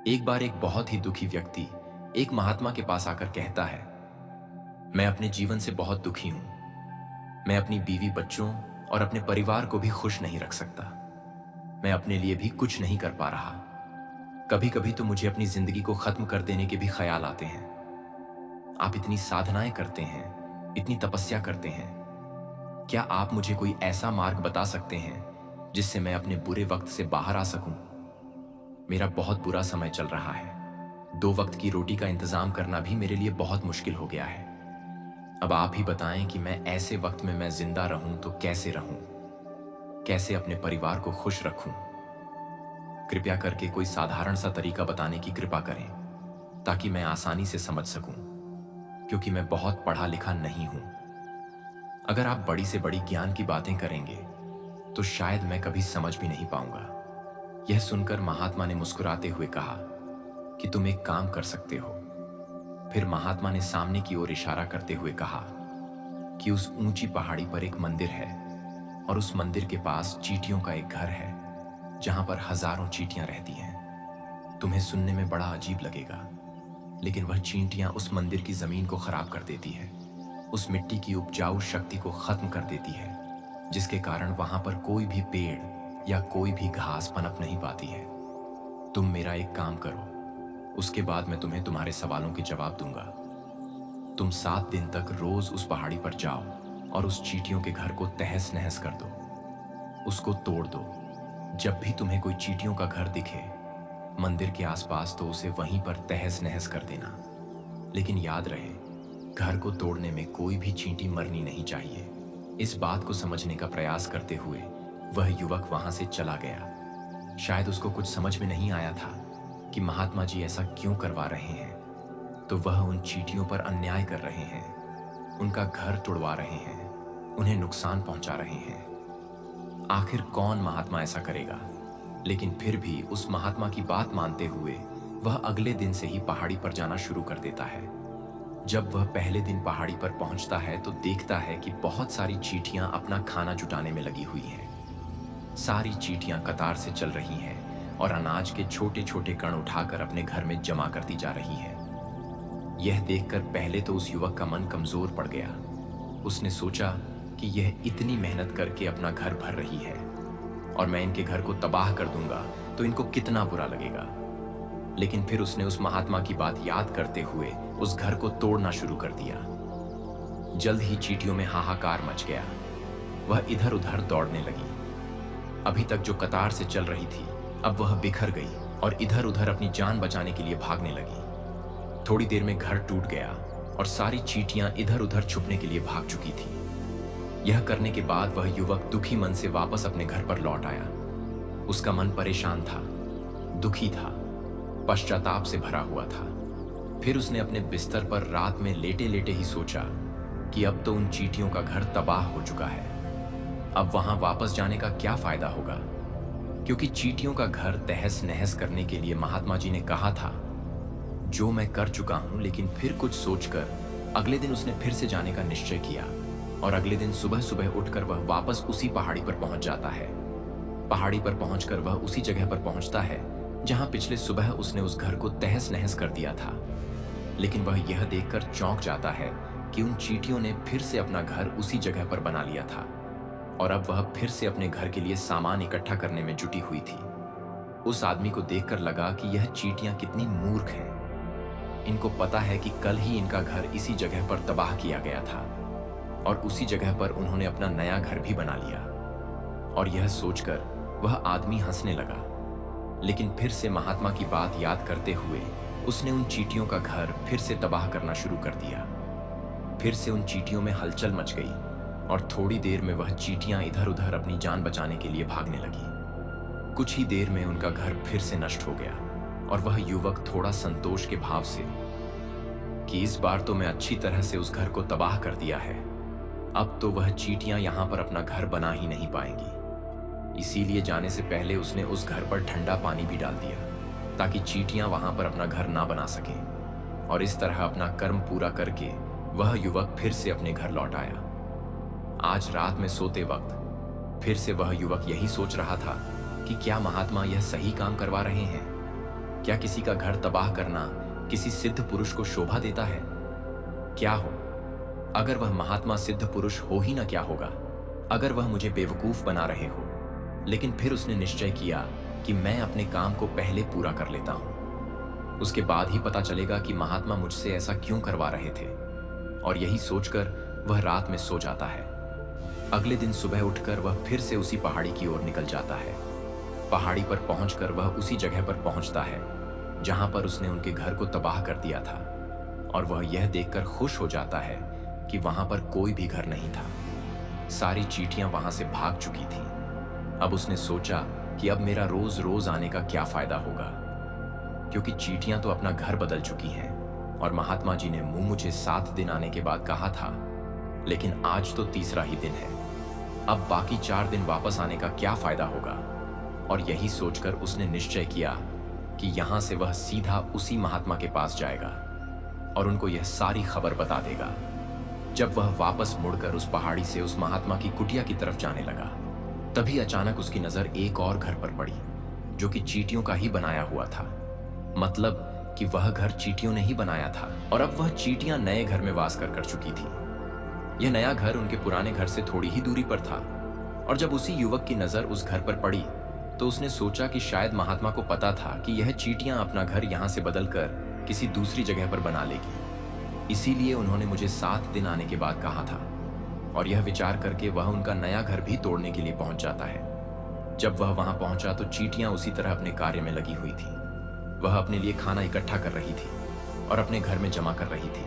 एक बार एक बहुत ही दुखी व्यक्ति एक महात्मा के पास आकर कहता है, मैं अपने जीवन से बहुत दुखी हूं। मैं अपनी बीवी बच्चों और अपने परिवार को भी खुश नहीं रख सकता। मैं अपने लिए भी कुछ नहीं कर पा रहा। कभी कभी तो मुझे अपनी जिंदगी को खत्म कर देने के भी ख्याल आते हैं। आप इतनी साधनाएं करते हैं, इतनी तपस्या करते हैं, क्या आप मुझे कोई ऐसा मार्ग बता सकते हैं जिससे मैं अपने बुरे वक्त से बाहर आ सकूं? मेरा बहुत बुरा समय चल रहा है। 2 वक्त की रोटी का इंतजाम करना भी मेरे लिए बहुत मुश्किल हो गया है। अब आप ही बताएं कि मैं ऐसे वक्त में मैं जिंदा रहूं तो कैसे रहूं, कैसे अपने परिवार को खुश रखूं? कृपया करके कोई साधारण सा तरीका बताने की कृपा करें ताकि मैं आसानी से समझ सकूं, क्योंकि मैं बहुत पढ़ा लिखा नहीं हूं। अगर आप बड़ी से बड़ी ज्ञान की बातें करेंगे तो शायद मैं कभी समझ भी नहीं पाऊंगा। यह सुनकर महात्मा ने मुस्कुराते हुए कहा कि तुम एक काम कर सकते हो। फिर महात्मा ने सामने की ओर इशारा करते हुए कहा कि उस ऊंची पहाड़ी पर एक मंदिर है और उस मंदिर के पास चींटियों का एक घर है जहां पर हजारों चींटियां रहती हैं। तुम्हें सुनने में बड़ा अजीब लगेगा, लेकिन वह चींटियां उस मंदिर की जमीन को खराब कर देती है, उस मिट्टी की उपजाऊ शक्ति को खत्म कर देती है, जिसके कारण वहां पर कोई भी पेड़ या कोई भी घास पनप नहीं पाती है। तुम मेरा एक काम करो, उसके बाद मैं तुम्हें तुम्हारे सवालों के जवाब दूंगा। तुम 7 दिन तक रोज उस पहाड़ी पर जाओ और उस चींटियों के घर को तहस नहस कर दो, उसको तोड़ दो। जब भी तुम्हें कोई चींटियों का घर दिखे मंदिर के आसपास तो उसे वहीं पर तहस नहस कर देना। लेकिन याद रहे, घर को तोड़ने में कोई भी चींटी मरनी नहीं चाहिए। इस बात को समझने का प्रयास करते हुए वह युवक वहां से चला गया। शायद उसको कुछ समझ में नहीं आया था कि महात्मा जी ऐसा क्यों करवा रहे हैं। तो वह उन चींटियों पर अन्याय कर रहे हैं, उनका घर तोड़वा रहे हैं, उन्हें नुकसान पहुंचा रहे हैं। आखिर कौन महात्मा ऐसा करेगा? लेकिन फिर भी उस महात्मा की बात मानते हुए वह अगले दिन से ही पहाड़ी पर जाना शुरू कर देता है। जब वह पहले दिन पहाड़ी पर पहुंचता है तो देखता है कि बहुत सारी चींटियां अपना खाना जुटाने में लगी हुई हैं। सारी चींटियां कतार से चल रही हैं और अनाज के छोटे छोटे कण उठाकर अपने घर में जमा करती जा रही हैं। यह देखकर पहले तो उस युवक का मन कमजोर पड़ गया। उसने सोचा कि यह इतनी मेहनत करके अपना घर भर रही है और मैं इनके घर को तबाह कर दूंगा तो इनको कितना बुरा लगेगा। लेकिन फिर उसने उस महात्मा की बात याद करते हुए उस घर को तोड़ना शुरू कर दिया। जल्द ही चींटियों में हाहाकार मच गया। वह इधर उधर दौड़ने लगी। अभी तक जो कतार से चल रही थी अब वह बिखर गई और इधर उधर अपनी जान बचाने के लिए भागने लगी। थोड़ी देर में घर टूट गया और सारी चींटियां इधर उधर छुपने के लिए भाग चुकी थी। यह करने के बाद वह युवक दुखी मन से वापस अपने घर पर लौट आया। उसका मन परेशान था, दुखी था, पश्चाताप से भरा हुआ था। फिर उसने अपने बिस्तर पर रात में लेटे लेटे ही सोचा कि अब तो उन चींटियों का घर तबाह हो चुका है। अब वहां वापस जाने का क्या फायदा होगा, क्योंकि चींटियों का घर तहस नहस करने के लिए महात्मा जी ने कहा था। जो मैं कर चुका हूं, लेकिन फिर कुछ सोचकर अगले दिन उसने फिर से जाने का निश्चय किया और अगले दिन सुबह सुबह उठकर वह वापस उसी पहाड़ी पर पहुंच जाता है। पहाड़ी पर पहुंचकर वह उसी जगह पर पहुंचता है जहां पिछले सुबह उसने उस घर को तहस नहस कर दिया था। लेकिन वह यह देखकर चौंक जाता है कि उन चींटियों ने फिर से अपना घर उसी जगह पर बना लिया था और अब वह फिर से अपने घर के लिए सामान इकट्ठा करने में जुटी हुई थी। उस आदमी को देखकर लगा कि यह चींटियां कितनी मूर्ख हैं। इनको पता है कि कल ही इनका घर इसी जगह पर तबाह किया गया था और उसी जगह पर उन्होंने अपना नया घर भी बना लिया। और यह सोचकर वह आदमी हंसने लगा। लेकिन फिर से महात्मा की बात याद करते हुए उसने उन चींटियों का घर फिर से तबाह करना शुरू कर दिया। फिर से उन चींटियों में हलचल मच गई और थोड़ी देर में वह चींटियां इधर उधर अपनी जान बचाने के लिए भागने लगी। कुछ ही देर में उनका घर फिर से नष्ट हो गया और वह युवक थोड़ा संतोष के भाव से कि इस बार तो मैं अच्छी तरह से उस घर को तबाह कर दिया है, अब तो वह चींटियां यहां पर अपना घर बना ही नहीं पाएंगी। इसीलिए जाने से पहले उसने उस घर पर ठंडा पानी भी डाल दिया ताकि चींटियां वहां पर अपना घर ना बना सकें। और इस तरह अपना कर्म पूरा करके वह युवक फिर से अपने घर लौट आया। आज रात में सोते वक्त फिर से वह युवक यही सोच रहा था कि क्या महात्मा यह सही काम करवा रहे हैं। क्या किसी का घर तबाह करना किसी सिद्ध पुरुष को शोभा देता है? क्या हो, अगर वह महात्मा सिद्ध पुरुष हो ही ना क्या होगा? अगर वह मुझे बेवकूफ बना रहे हो, लेकिन फिर उसने निश्चय किया कि मैं अपने काम को पहले पूरा कर लेता हूं। उसके बाद ही पता चलेगा कि महात्मा मुझसे ऐसा क्यों करवा रहे थे। और यही सोचकर वह रात में सो जाता है। अगले दिन सुबह उठकर वह फिर से उसी पहाड़ी की ओर निकल जाता है। पहाड़ी पर पहुंचकर वह उसी जगह पर पहुंचता है जहां पर उसने उनके घर को तबाह कर दिया था, और वह यह देखकर खुश हो जाता है कि वहां पर कोई भी घर नहीं था। सारी चींटियां वहां से भाग चुकी थीं। अब उसने सोचा कि अब मेरा रोज रोज आने का क्या फायदा होगा, क्योंकि चींटियां तो अपना घर बदल चुकी हैं और महात्मा जी ने मुझे 7 दिन आने के बाद कहा था, लेकिन आज तो तीसरा ही दिन है। अब बाकी 4 दिन वापस आने का क्या फायदा होगा? और यही सोचकर उसने निश्चय किया कि यहां से वह सीधा उसी महात्मा के पास जाएगा और उनको यह सारी खबर बता देगा। जब वह वापस मुड़कर उस पहाड़ी से उस महात्मा की कुटिया की तरफ जाने लगा, तभी अचानक उसकी नजर एक और घर पर पड़ी जो कि चींटियों का ही बनाया हुआ था। मतलब कि वह घर चींटियों ने ही बनाया था और अब वह चींटियां नए घर में वास कर चुकी थी। यह नया घर उनके पुराने घर से थोड़ी ही दूरी पर था, और जब उसी युवक की नजर उस घर पर पड़ी तो उसने सोचा कि शायद महात्मा को पता था कि यह चींटियां अपना घर यहां से बदलकर किसी दूसरी जगह पर बना लेगी, इसीलिए उन्होंने मुझे 7 दिन आने के बाद कहा था। और यह विचार करके वह उनका नया घर भी तोड़ने के लिए पहुंच जाता है। जब वह वहां पहुंचा तो चींटियां उसी तरह अपने कार्य में लगी हुई थी। वह अपने लिए खाना इकट्ठा कर रही थी और अपने घर में जमा कर रही थी।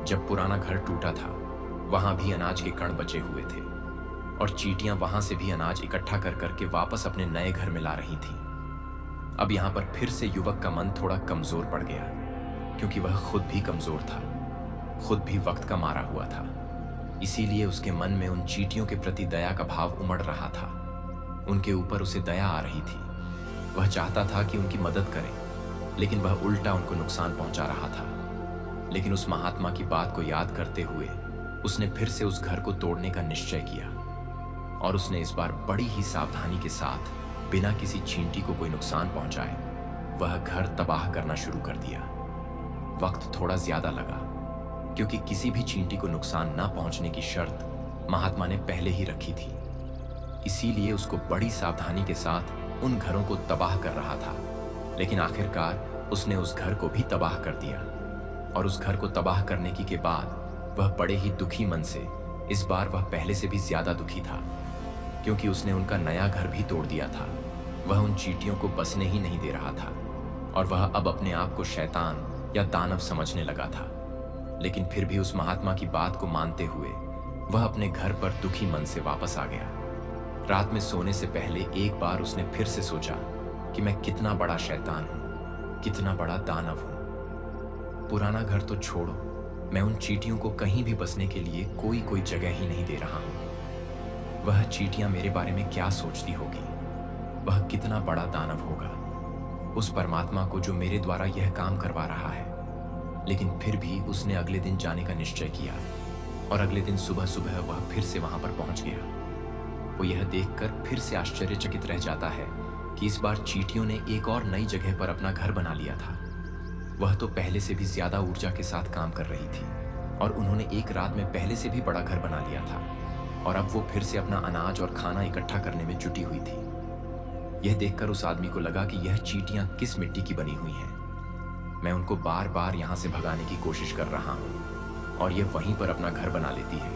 जब पुराना घर टूटा था, वहां भी अनाज के कण बचे हुए थे और चींटियां वहां से भी अनाज इकट्ठा कर करके वापस अपने नए घर में ला रही थीं। अब यहां पर फिर से युवक का मन थोड़ा कमजोर पड़ गया, क्योंकि वह खुद भी कमजोर था, खुद भी वक्त का मारा हुआ था। इसीलिए उसके मन में उन चींटियों के प्रति दया का भाव उमड़ रहा था। उनके ऊपर उसे दया आ रही थी। वह चाहता था कि उनकी मदद करे, लेकिन वह उल्टा उनको नुकसान पहुंचा रहा था। लेकिन उस महात्मा की बात को याद करते हुए उसने फिर से उस घर को तोड़ने का निश्चय किया, और उसने इस बार बड़ी ही सावधानी के साथ, बिना किसी चींटी को कोई नुकसान पहुंचाए, वह घर तबाह करना शुरू कर दिया। वक्त थोड़ा ज्यादा लगा, क्योंकि किसी भी चींटी को नुकसान न पहुंचने की शर्त महात्मा ने पहले ही रखी थी। इसीलिए उसको बड़ी सावधानी के साथ उन घरों को तबाह कर रहा था। लेकिन आखिरकार उसने उस घर को भी तबाह कर दिया, और उस घर को तबाह करने के बाद वह बड़े ही दुखी मन से, इस बार वह पहले से भी ज्यादा दुखी था, क्योंकि उसने उनका नया घर भी तोड़ दिया था। वह उन चींटियों को बसने ही नहीं दे रहा था, और वह अब अपने आप को शैतान या दानव समझने लगा था। लेकिन फिर भी उस महात्मा की बात को मानते हुए वह अपने घर पर दुखी मन से वापस आ गया। रात में सोने से पहले एक बार उसने फिर से सोचा कि मैं कितना बड़ा शैतान हूं, कितना बड़ा दानव हूं। पुराना घर तो छोड़ो, मैं उन चींटियों को कहीं भी बसने के लिए कोई जगह ही नहीं दे रहा हूं। वह चींटियां मेरे बारे में क्या सोचती होगी? वह कितना बड़ा दानव होगा उस परमात्मा को जो मेरे द्वारा यह काम करवा रहा है। लेकिन फिर भी उसने अगले दिन जाने का निश्चय किया, और अगले दिन सुबह सुबह वह फिर से वहां पर पहुंच गया। वो यह देखकर फिर से आश्चर्यचकित रह जाता है कि इस बार चींटियों ने एक और नई जगह पर अपना घर बना लिया था। वह तो पहले से भी ज्यादा ऊर्जा के साथ काम कर रही थी, और उन्होंने एक रात में पहले से भी बड़ा घर बना लिया था, और अब वो फिर से अपना अनाज और खाना इकट्ठा करने में जुटी हुई थी। यह देखकर उस आदमी को लगा कि यह चींटियां किस मिट्टी की बनी हुई हैं। मैं उनको बार बार यहां से भगाने की कोशिश कर रहा हूं, और ये वहीं पर अपना घर बना लेती है।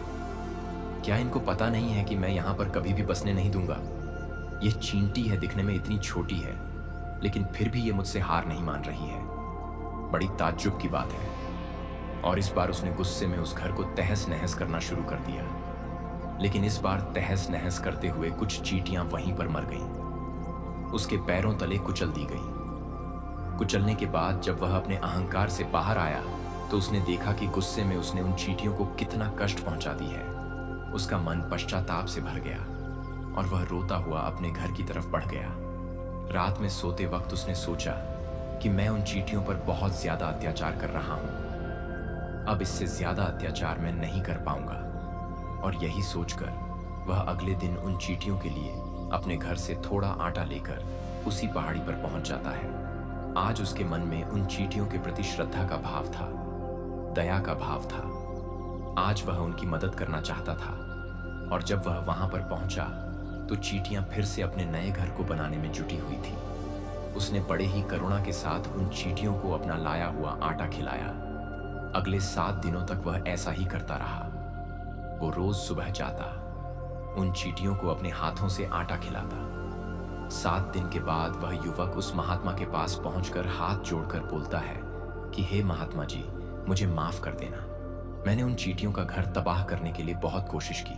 क्या इनको पता नहीं है कि मैं यहां पर कभी भी बसने नहीं दूंगा? यह चींटी है, दिखने में इतनी छोटी है, लेकिन फिर भी ये मुझसे हार नहीं मान रही है। बड़ी ताज्जुब की बात है। और इस बार उसने गुस्से में उस घर को तहस नहस करना शुरू कर दिया। लेकिन इस बार तहस नहस करते हुए कुछ चींटियां वहीं पर मर गईं। उसके पैरों तले कुचल दी गई। कुचलने के बाद जब वह अपने अहंकार से बाहर आया तो उसने देखा कि गुस्से में उसने उन चींटियों को कितना कष्ट पहुंचा दी है। उसका मन पश्चाताप से भर गया और वह रोता हुआ अपने घर की तरफ बढ़ गया। रात में सोते वक्त उसने सोचा कि मैं उन चींटियों पर बहुत ज्यादा अत्याचार कर रहा हूं, अब इससे ज्यादा अत्याचार मैं नहीं कर पाऊंगा। और यही सोचकर वह अगले दिन उन चींटियों के लिए अपने घर से थोड़ा आटा लेकर उसी पहाड़ी पर पहुंच जाता है। आज उसके मन में उन चींटियों के प्रति श्रद्धा का भाव था, दया का भाव था। आज वह उनकी मदद करना चाहता था। और जब वह वहां पर पहुंचा तो चींटियां फिर से अपने नए घर को बनाने में जुटी हुई थी। उसने बड़े ही करुणा के साथ उन चींटियों को अपना लाया हुआ आटा खिलाया। अगले 7 दिनों तक वह ऐसा ही करता रहा। वो रोज सुबह जाता, उन चींटियों को अपने हाथों से आटा खिलाता। 7 दिन के बाद वह युवक उस महात्मा के पास पहुंचकर हाथ जोड़कर बोलता है कि हे महात्मा जी, मुझे माफ कर देना। मैंने उन चींटियों का घर तबाह करने के लिए बहुत कोशिश की।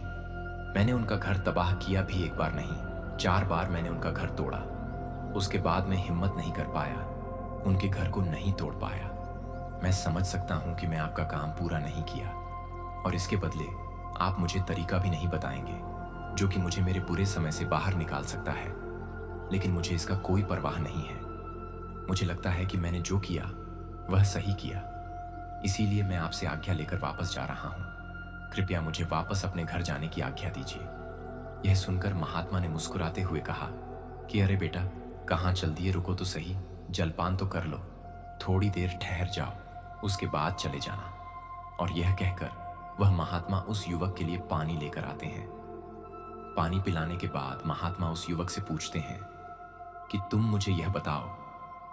मैंने उनका घर तबाह किया भी 1 बार नहीं, 4 बार मैंने उनका घर तोड़ा। उसके बाद मैं हिम्मत नहीं कर पाया, उनके घर को नहीं तोड़ पाया। मैं समझ सकता हूं कि मैं आपका काम पूरा नहीं किया और इसके बदले आप मुझे तरीका भी नहीं बताएंगे जो कि मुझे मेरे बुरे समय से बाहर निकाल सकता है। लेकिन मुझे इसका कोई परवाह नहीं है। मुझे लगता है कि मैंने जो किया वह सही किया, इसीलिए मैं आपसे आज्ञा लेकर वापस जा रहा हूं। कृपया मुझे वापस अपने घर जाने की आज्ञा दीजिए। यह सुनकर महात्मा ने मुस्कुराते हुए कहा कि अरे बेटा, कहाँ चल दिए, रुको तो सही, जलपान तो कर लो, थोड़ी देर ठहर जाओ, उसके बाद चले जाना। और यह कहकर वह महात्मा उस युवक के लिए पानी लेकर आते हैं। पानी पिलाने के बाद महात्मा उस युवक से पूछते हैं कि तुम मुझे यह बताओ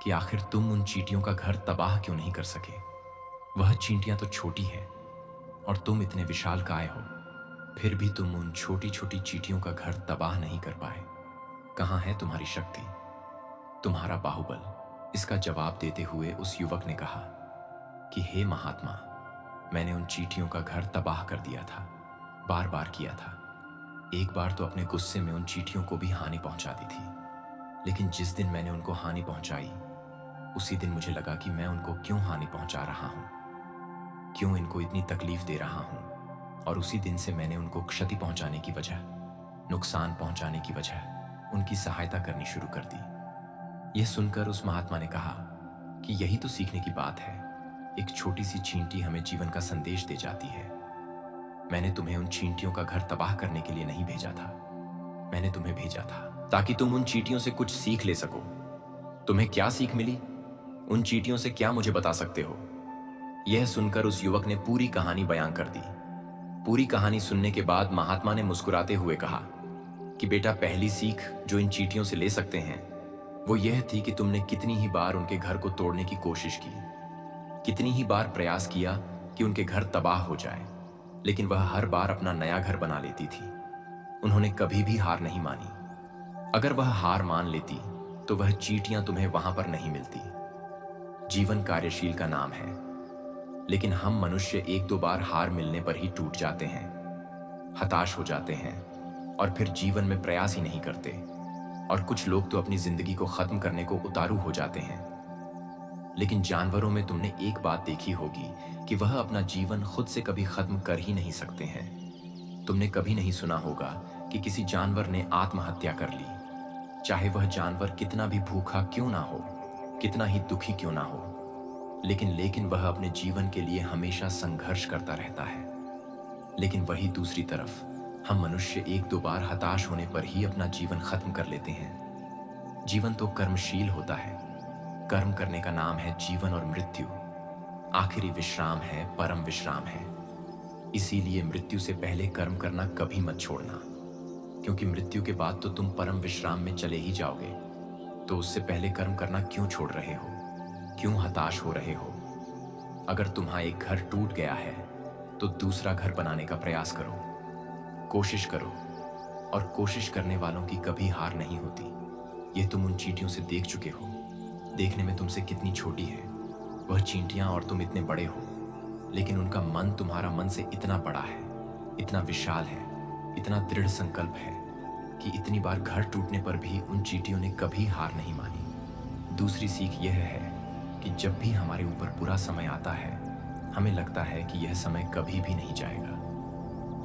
कि आखिर तुम उन चींटियों का घर तबाह क्यों नहीं कर सके। वह चींटियां तो छोटी है और तुम इतने विशालकाय हो, फिर भी तुम उन छोटी छोटी चींटियों का घर तबाह नहीं कर पाए। कहाँ है तुम्हारी शक्ति, तुम्हारा बाहुबल? इसका जवाब देते हुए उस युवक ने कहा कि हे महात्मा, मैंने उन चींटियों का घर तबाह कर दिया था, बार बार किया था। 1 बार तो अपने गुस्से में उन चींटियों को भी हानि पहुंचा दी थी। लेकिन जिस दिन मैंने उनको हानि पहुंचाई, उसी दिन मुझे लगा कि मैं उनको क्यों हानि पहुंचा रहा हूं, क्यों इनको इतनी तकलीफ दे रहा हूं। और उसी दिन से मैंने उनको क्षति पहुंचाने की वजह, नुकसान पहुंचाने की वजह उनकी सहायता करनी शुरू कर दी। यह सुनकर उस महात्मा ने कहा कि यही तो सीखने की बात है। एक छोटी सी चींटी हमें जीवन का संदेश दे जाती है। मैंने तुम्हें उन चींटियों का घर तबाह करने के लिए नहीं भेजा था, मैंने तुम्हें भेजा था ताकि तुम उन चींटियों से कुछ सीख ले सको। तुम्हें क्या सीख मिली, उन चींटियों से क्या मुझे बता सकते हो? यह सुनकर उस युवक ने पूरी कहानी बयां कर दी। पूरी कहानी सुनने के बाद महात्मा ने मुस्कुराते हुए कहा कि बेटा, पहली सीख जो इन चींटियों से ले सकते हैं वो यह थी कि तुमने कितनी ही बार उनके घर को तोड़ने की कोशिश की, कितनी ही बार प्रयास किया कि उनके घर तबाह हो जाए, लेकिन वह हर बार अपना नया घर बना लेती थी। उन्होंने कभी भी हार नहीं मानी। अगर वह हार मान लेती तो वह चींटियां तुम्हें वहां पर नहीं मिलती। जीवन कार्यशील का नाम है, लेकिन हम मनुष्य 1-2 बार हार मिलने पर ही टूट जाते हैं, हताश हो जाते हैं और फिर जीवन में प्रयास ही नहीं करते। और कुछ लोग तो अपनी जिंदगी को खत्म करने को उतारू हो जाते हैं। लेकिन जानवरों में तुमने एक बात देखी होगी कि वह अपना जीवन खुद से कभी खत्म कर ही नहीं सकते हैं। तुमने कभी नहीं सुना होगा कि किसी जानवर ने आत्महत्या कर ली, चाहे वह जानवर कितना भी भूखा क्यों ना हो, कितना ही दुखी क्यों ना हो। लेकिन वह अपने जीवन के लिए हमेशा संघर्ष करता रहता है। लेकिन वही दूसरी तरफ हम मनुष्य 1-2 बार हताश होने पर ही अपना जीवन खत्म कर लेते हैं। जीवन तो कर्मशील होता है। कर्म करने का नाम है जीवन और मृत्यु। आखिरी विश्राम है, परम विश्राम है। इसीलिए मृत्यु से पहले कर्म करना कभी मत छोड़ना, क्योंकि मृत्यु के बाद तो तुम परम विश्राम में चले ही जाओगे। तो उससे पहले कर्म करना क्यों छोड़ रहे हो, क्यों हताश हो रहे हो? अगर तुम्हारा एक घर टूट गया है तो दूसरा घर बनाने का प्रयास करो, कोशिश करो। और कोशिश करने वालों की कभी हार नहीं होती। ये तुम उन चींटियों से देख चुके हो। देखने में तुमसे कितनी छोटी है वह चींटियां और तुम इतने बड़े हो, लेकिन उनका मन तुम्हारा मन से इतना बड़ा है, इतना विशाल है, इतना दृढ़ संकल्प है कि इतनी बार घर टूटने पर भी उन चींटियों ने कभी हार नहीं मानी। दूसरी सीख यह है कि जब भी हमारे ऊपर बुरा समय आता है, हमें लगता है कि यह समय कभी भी नहीं जाएगा,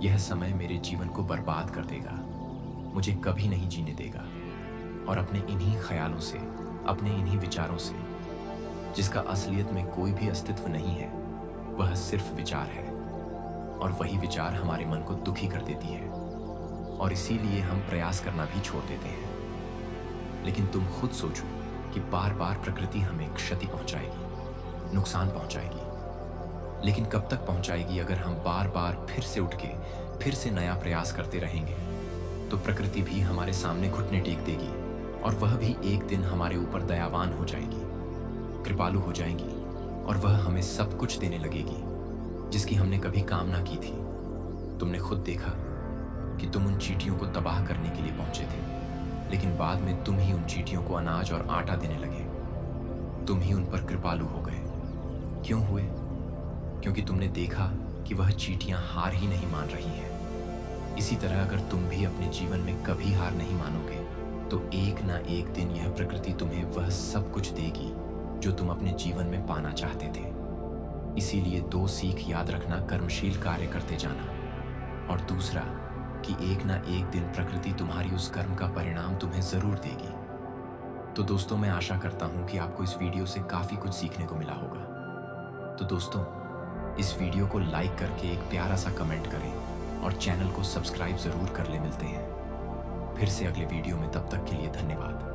यह समय मेरे जीवन को बर्बाद कर देगा, मुझे कभी नहीं जीने देगा। और अपने इन्हीं ख्यालों से, अपने इन्हीं विचारों से, जिसका असलियत में कोई भी अस्तित्व नहीं है, वह सिर्फ विचार है, और वही विचार हमारे मन को दुखी कर देती है और इसीलिए हम प्रयास करना भी छोड़ देते हैं। लेकिन तुम खुद सोचो कि बार बार प्रकृति हमें क्षति पहुंचाएगी, नुकसान पहुंचाएगी। लेकिन कब तक पहुंचाएगी? अगर हम बार बार फिर से उठ के फिर से नया प्रयास करते रहेंगे तो प्रकृति भी हमारे सामने घुटने टेक देगी और वह भी एक दिन हमारे ऊपर दयावान हो जाएगी, कृपालु हो जाएगी और वह हमें सब कुछ देने लगेगी जिसकी हमने कभी कामना की थी। तुमने खुद देखा कि तुम उन चींटियों को तबाह करने के लिए पहुंचे थे, लेकिन बाद में तुम ही उन चींटियों को अनाज और आटा देने लगे। तुम ही उन पर कृपालु हो गए। क्यों हुए? क्योंकि तुमने देखा कि वह चींटियां हार ही नहीं मान रही हैं। इसी तरह अगर तुम भी अपने जीवन में कभी हार नहीं मानोगे तो एक ना एक दिन यह प्रकृति तुम्हें वह सब कुछ देगी जो तुम अपने जीवन में पाना चाहते थे। इसीलिए 2 सीख याद रखना, कर्मशील कार्य करते जाना, और दूसरा कि एक ना एक दिन प्रकृति तुम्हारी उस कर्म का परिणाम तुम्हें जरूर देगी। तो दोस्तों, मैं आशा करता हूं कि आपको इस वीडियो से काफी कुछ सीखने को मिला होगा। तो दोस्तों, इस वीडियो को लाइक करके एक प्यारा सा कमेंट करें और चैनल को सब्सक्राइब जरूर कर ले। मिलते हैं फिर से अगले वीडियो में, तब तक के लिए धन्यवाद।